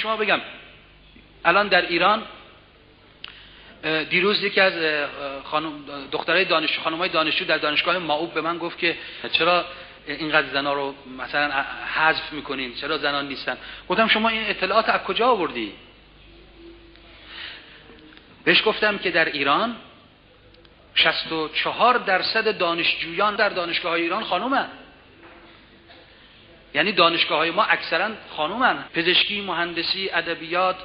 شما بگم الان در ایران دیروز یکی از خانم‌های دانشجو در دانشگاه معوب به من گفت که چرا اینقدر زنا رو مثلا حذف میکنین، چرا زنان نیستن؟ گفتم شما این اطلاعات از کجا آوردی؟ بهش گفتم که در ایران 64% دانشجویان در دانشگاه‌های ایران خانومن. یعنی دانشگاه‌های ما اکثرا خانومن، پزشکی، مهندسی، ادبیات،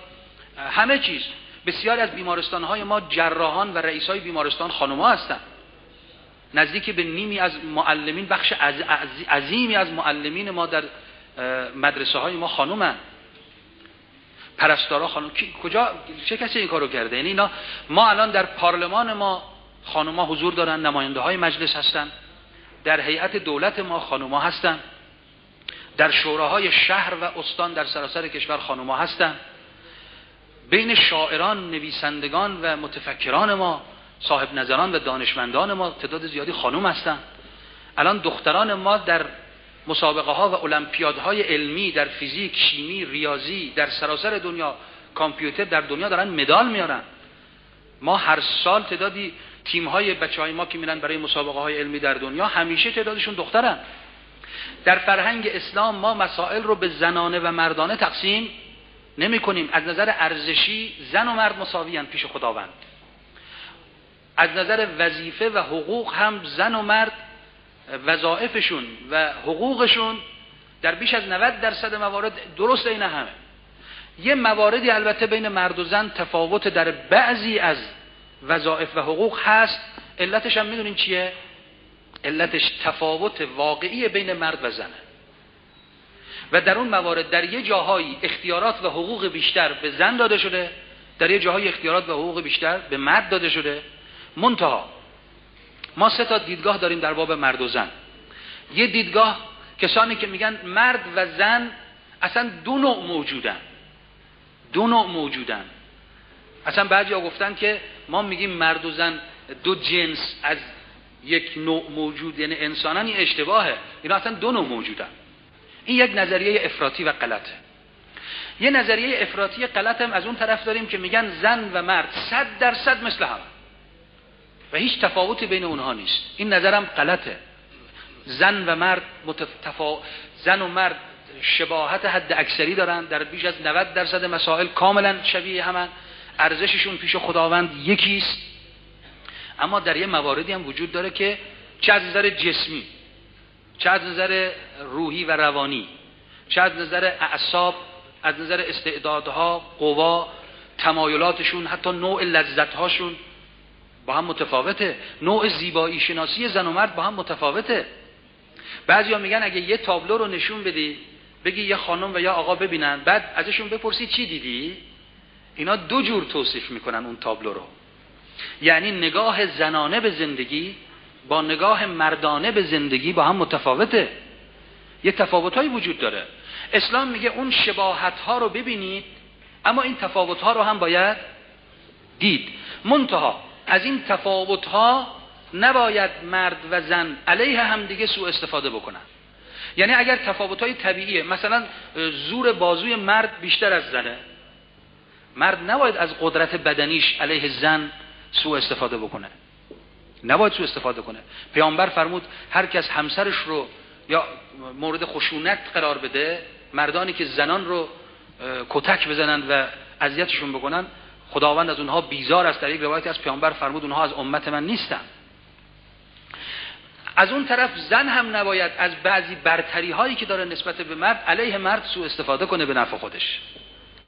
همه چیز. بسیار از بیمارستان‌های ما جراحان و رئیسای بیمارستان خانم‌ها هستن. نزدیک به نیمی از معلمین، بخش عظیمی از معلمین ما در مدرسه‌های ما خانومن. پرستارا خانم. کجا چه کسی این کارو کرده؟ یعنی اینا، ما الان در پارلمان ما خانم‌ها حضور دارن، نماینده‌های مجلس هستن، در هیئت دولت ما خانم‌ها هستن، در شوراهای شهر و استان در سراسر کشور خانم‌ها هستن، بین شاعران، نویسندگان و متفکران ما، صاحب نظران و دانشمندان ما تعداد زیادی خانم هستن. الان دختران ما در مسابقه ها و المپیادهای علمی در فیزیک، شیمی، ریاضی در سراسر دنیا، کامپیوتر در دنیا دارن مدال میارن. ما هر سال تعدادی تیم های بچهای ما که میرن برای مسابقه های علمی در دنیا همیشه تعدادشون دخترن. در فرهنگ اسلام ما مسائل رو به زنانه و مردانه تقسیم نمی کنیم. از نظر ارزشی زن و مرد مساویان پیش خداوند. از نظر وظیفه و حقوق هم زن و مرد وظایفشون و حقوقشون در بیش از 90% موارد درست این همه. یه مواردی البته بین مرد و زن تفاوت در بعضی از وظایف و حقوق هست. علتش هم میدونین چیه؟ علتش تفاوت واقعی بین مرد و زنه. و در اون موارد در یه جاهایی اختیارات و حقوق بیشتر به زن داده شده، در یه جاهایی اختیارات و حقوق بیشتر به مرد داده شده. منتها ما 3 دیدگاه داریم در باب مرد و زن. یه دیدگاه کسانی که میگن مرد و زن اصلا دو نوع موجودن. اصلا بعضیا گفتن که ما میگیم مرد و زن دو جنس از یک نوع موجود، یعنی انسانن، این اشتباهه. اینا اصلا 2 نوع موجودن. این یک نظریه افراطی و غلطه. یه نظریه افراطی غلط هم از اون طرف داریم که میگن زن و مرد 100% مثل هم و هیچ تفاوتی بین اونها نیست. این نظرم غلطه. زن و مرد شباهت حد اکثری دارن، در بیش از 90% مسائل کاملا شبیه همن، ارزششون پیش خداوند یکیست. اما در یه مواردی هم وجود داره که چه از نظر جسمی، چه از نظر روحی و روانی، چه از نظر اعصاب، از نظر استعدادها، قوا، تمایلاتشون، حتی نوع لذتهاشون با هم متفاوته. نوع زیبایی شناسی زن و مرد با هم متفاوته. بعضیا میگن اگه یه تابلو رو نشون بدی، بگی یه خانم و یا آقا ببینن، بعد ازشون بپرسی چی دیدی، اینا 2 جور توصیف میکنن اون تابلو رو. یعنی نگاه زنانه به زندگی با نگاه مردانه به زندگی با هم متفاوته. یه تفاوت‌هایی وجود داره. اسلام میگه اون شباهت‌ها رو ببینید، اما این تفاوت‌ها رو هم باید دید. منتها از این تفاوت‌ها نباید مرد و زن علیه هم دیگه سوء استفاده بکنن. یعنی اگر تفاوت‌های طبیعیه، مثلا زور بازوی مرد بیشتر از زنه، مرد نباید از قدرت بدنیش علیه زن سوء استفاده بکنه. نباید سوء استفاده کنه. پیامبر فرمود هر کس همسرش رو یا مورد خشونت قرار بده، مردانی که زنان رو کتک بزنن و اذیتشون بکنن، خداوند از اونها بیزار است. در یک روایتی از پیامبر فرمود اونها از امت من نیستن. از اون طرف زن هم نباید از بعضی برتری هایی که داره نسبت به مرد علیه مرد سوء استفاده کنه به نفع خودش.